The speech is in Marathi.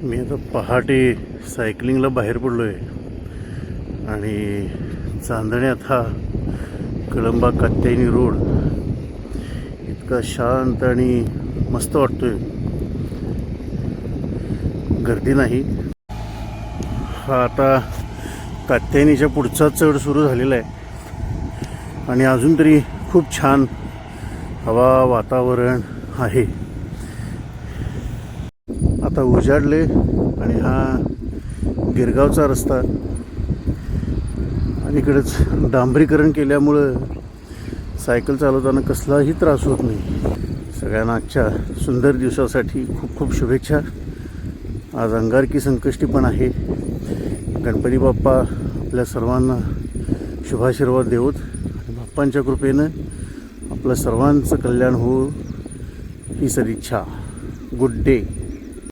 मी आता पहाटे सायकलिंगला बाहेर पडलो आहे आणि चांदण्यात हा कळंबा कात्यायनी रोड इतका शांत आणि मस्त वाटतोय. गर्दी नाही. हा आता कात्यायनीच्या पुढचा चढ सुरू झालेला आहे आणि अजून तरी खूप छान हवा वातावरण आहे. आता उजाडले आणि हा गिरगावचा रस्ता आणि इकडेच डांबरीकरण केल्यामुळं सायकल चालवताना कसलाही त्रास होत नाही. सगळ्यांना आजच्या सुंदर दिवसासाठी खूप खूप शुभेच्छा. आज अंगारकी संकष्टी पण आहे. गणपती बाप्पा आपल्या सर्वांना शुभाशीर्वाद देवोत आणि बाप्पांच्या कृपेनं आपलं सर्वांचं कल्याण हो ही सदिच्छा. Good day.